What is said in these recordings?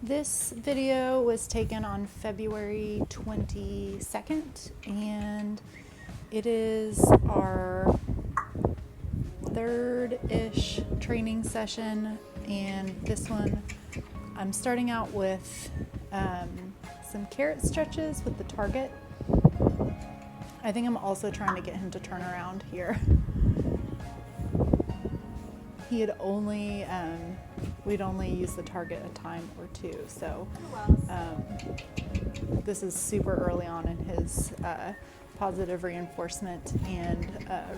This video was taken on February 22nd, and it is our third-ish training session, and this one I'm starting out with some carrot stretches with the target. I think I'm also trying to get him to turn around here. He had only, we'd only used the target a time or two, so this is super early on in his positive reinforcement and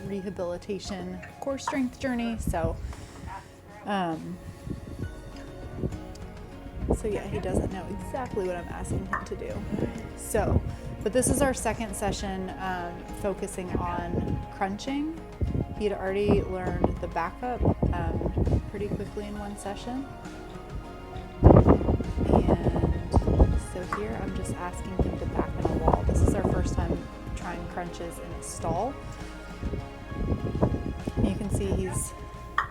rehabilitation core strength journey, so yeah, he doesn't know exactly what I'm asking him to do. So, but this is our second session focusing on crunching. He'd already learned the backup pretty quickly in one session. And so here I'm just asking him to back in a wall. This is our first time trying crunches in a stall. And you can see he's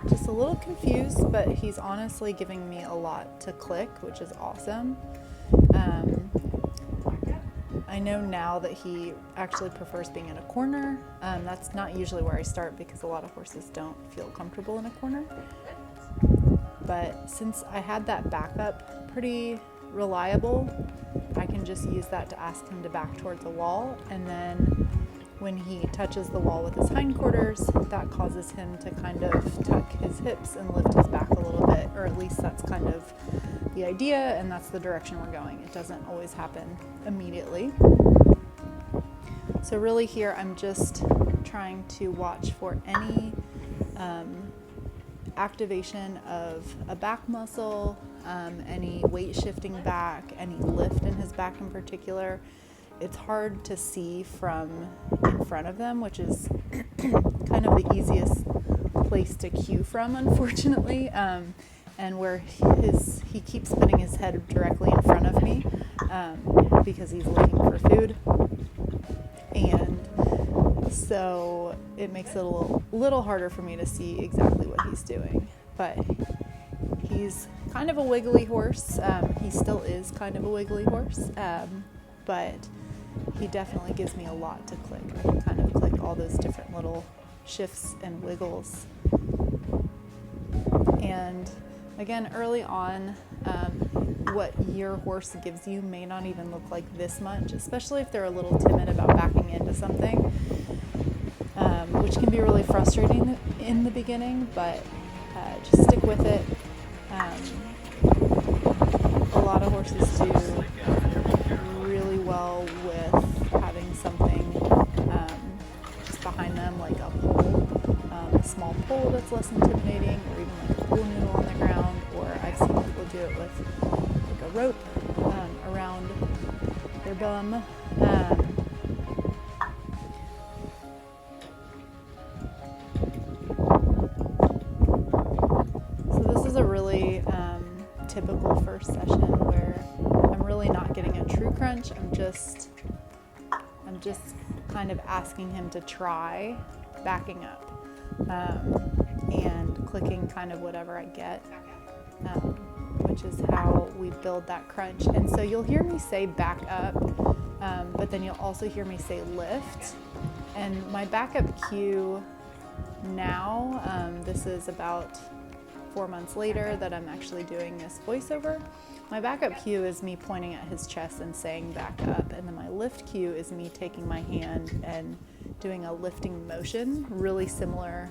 just a little confused, but he's honestly giving me a lot to click, which is awesome. I know now that he actually prefers being in a corner. That's not usually where I start because a lot of horses don't feel comfortable in a corner. But since I had that backup pretty reliable, I can just use that to ask him to back towards a wall, and then when he touches the wall with his hindquarters, that causes him to kind of tuck his hips and lift his back a little bit, or at least that's kind of the idea, and that's the direction we're going. It doesn't always happen immediately. So really here I'm just trying to watch for any activation of a back muscle, any weight shifting back, any lift in his back in particular. It's hard to see from in front of them, which is kind of the easiest place to cue from, unfortunately, and where he keeps spinning his head directly in front of me because he's looking for food, and so it makes it a little harder for me to see exactly what he's doing. But he's kind of a wiggly horse. He still is kind of a wiggly horse, but he definitely gives me a lot to click. I can kind of click all those different little shifts and wiggles. And again, early on, what your horse gives you may not even look like this much, especially if they're a little timid about backing into something, which can be really frustrating in the beginning, but just stick with it. A lot of horses do really well with having something just behind them, like a pole, a small pole that's less intimidating, or even like a pool noodle on the ground, or I've seen people do it with like a rope around their bum. So this is a really typical first session where I'm really not getting a true crunch. I'm just kind of asking him to try backing up and clicking kind of whatever I get, which is how we build that crunch. And so you'll hear me say back up, but then you'll also hear me say lift. And my backup cue now, this is about 4 months later that I'm actually doing this voiceover. My backup cue is me pointing at his chest and saying back up, and then my lift cue is me taking my hand and doing a lifting motion, really similar.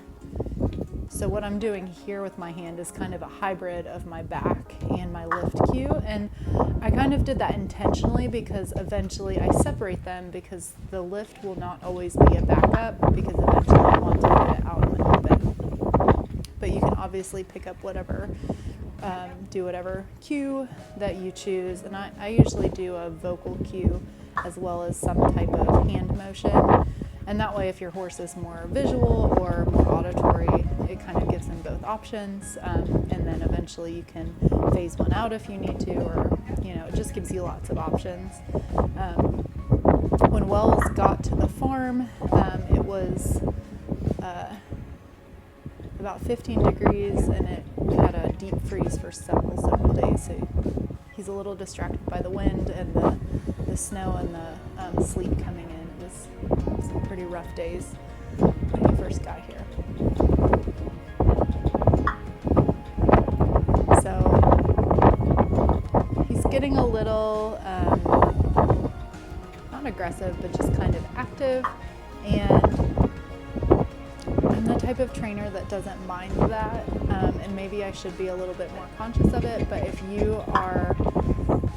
So what I'm doing here with my hand is kind of a hybrid of my back and my lift cue, and I kind of did that intentionally because eventually I separate them, because the lift will not always be a backup, because eventually I want to get it out in the open. But you can obviously pick up whatever, do whatever cue that you choose. And I usually do a vocal cue as well as some type of hand motion. And that way, if your horse is more visual or more auditory, it kind of gives them both options. And then eventually you can phase one out if you need to, or, it just gives you lots of options. When Wells got to the farm, it was about 15 degrees, and we had a deep freeze for several days. So he's a little distracted by the wind and the snow and the sleet coming in. It was some pretty rough days when he first got here. So he's getting a little, not aggressive, but just kind of active, and I'm the type of trainer that doesn't mind that, and maybe I should be a little bit more conscious of it, but if you are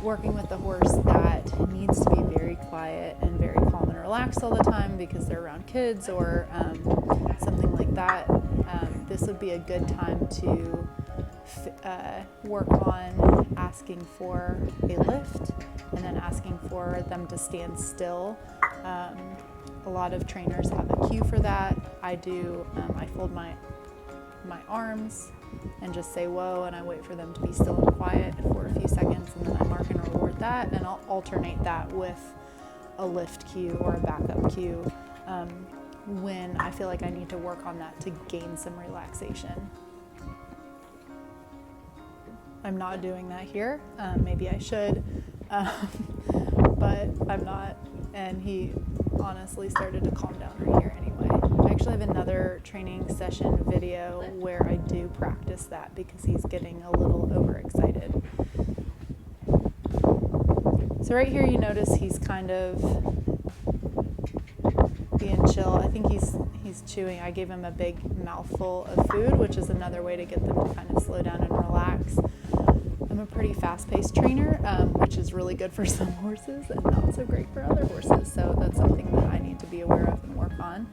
working with a horse that needs to be very quiet and very calm and relaxed all the time because they're around kids or something like that, this would be a good time to work on asking for a lift and then asking for them to stand still. A lot of trainers have a cue for that. I do. I fold my arms and just say whoa, and I wait for them to be still and quiet for a few seconds, and then I mark and reward that, and I'll alternate that with a lift cue or a backup cue when I feel like I need to work on that to gain some relaxation. I'm not doing that here. Maybe I should, but I'm not. And he honestly started to calm down right here anyway. I actually have another training session video where I do practice that because he's getting a little overexcited. So right here you notice he's kind of being chill. I think he's chewing. I gave him a big mouthful of food, which is another way to get them to kind of slow down and relax. I'm a pretty fast-paced trainer, which is really good for some horses and not so great for other horses. So that's something that I need to be aware of and work on.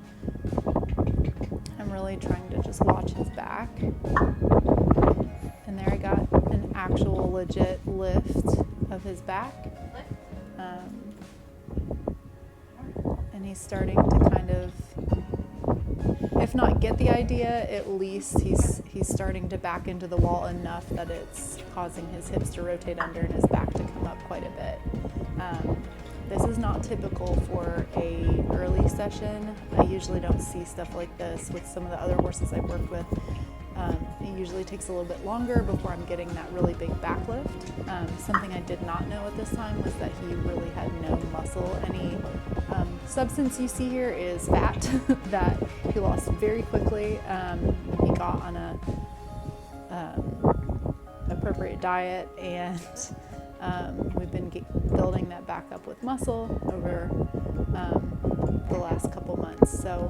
I'm really trying to just watch his back. And there I got an actual legit lift of his back. And he's starting to kind of, if not get the idea, at least he's starting to back into the wall enough that it's causing his hips to rotate under and his back to come up quite a bit. This is not typical for a early session. I usually don't see stuff like this with some of the other horses I've worked with. It usually takes a little bit longer before I'm getting that really big back lift. Something I did not know at this time was that he really had no muscle. Any substance you see here is fat that he lost very quickly. He got on a appropriate diet, and we've been building that back up with muscle over the last couple months. So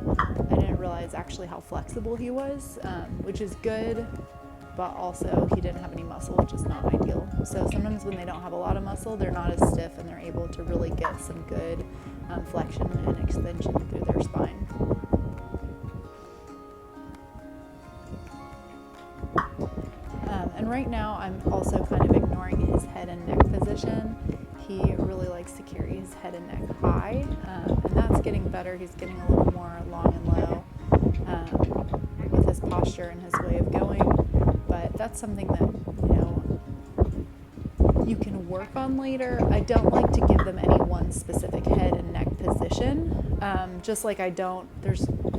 I didn't realize actually how flexible he was, which is good, but also he didn't have any muscle, which is not ideal. So sometimes when they don't have a lot of muscle, they're not as stiff and they're able to really get some good flexion and extension through their spine. And right now I'm also kind of ignoring his head and neck position. He really likes to carry his head and neck high, and that's getting better. He's getting a little more long and low with his posture and his way of going, but that's something that, you can work on later. I don't like to give them any one specific head and neck position, just like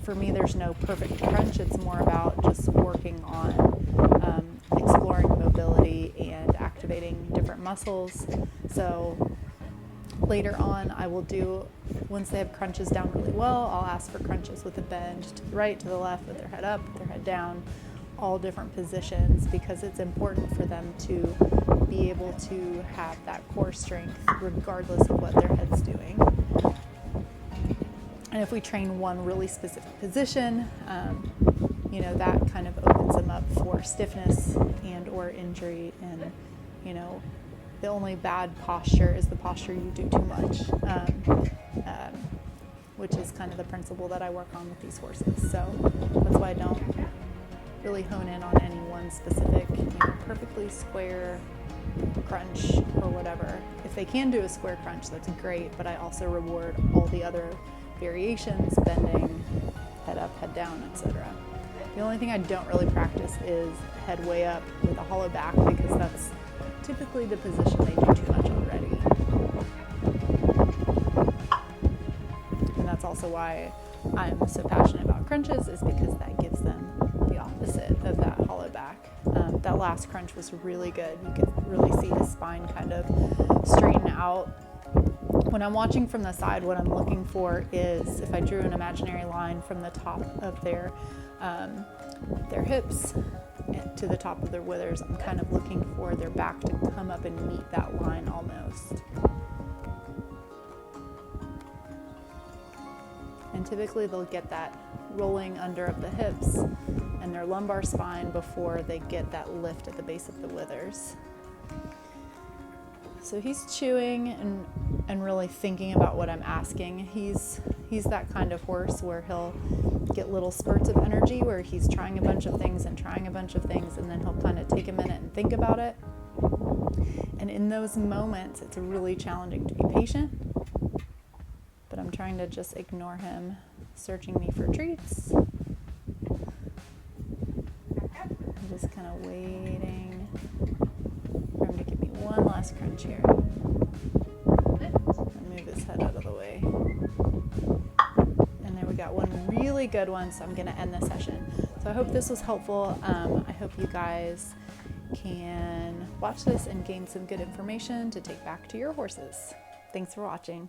for me there's no perfect crunch. It's more about just working on exploring mobility and activating different muscles. So later on I will do, once they have crunches down really well, I'll ask for crunches with a bend to the right, to the left, with their head up, with their head down, all different positions, because it's important for them to be able to have that core strength regardless of what their head's doing. And if we train one really specific position, that kind of opens them up for stiffness and or injury. And, the only bad posture is the posture you do too much, which is kind of the principle that I work on with these horses. So that's why I don't really hone in on any one specific, perfectly square crunch or whatever. If they can do a square crunch, that's great, but I also reward all the other variations, bending, head up, head down, etc. The only thing I don't really practice is head way up with a hollow back, because that's typically the position they do too much already. And that's also why I'm so passionate about crunches, is because that gives them the opposite of that hollow back. that last crunch was really good. You could really see his spine kind of straighten out. When I'm watching from the side, what I'm looking for is, if I drew an imaginary line from the top of their hips to the top of their withers, I'm kind of looking for their back to come up and meet that line almost. And typically they'll get that rolling under of the hips and their lumbar spine before they get that lift at the base of the withers. So he's chewing and really thinking about what I'm asking. He's that kind of horse where he'll get little spurts of energy where he's trying a bunch of things, and then he'll kind of take a minute and think about it. And in those moments, it's really challenging to be patient, but I'm trying to just ignore him searching me for treats. I'm just kind of waiting for him to give me one last crunch here. Move his head out of the way. And there we got one really good one, so I'm going to end the session. So I hope this was helpful. I hope you guys can watch this and gain some good information to take back to your horses. Thanks for watching.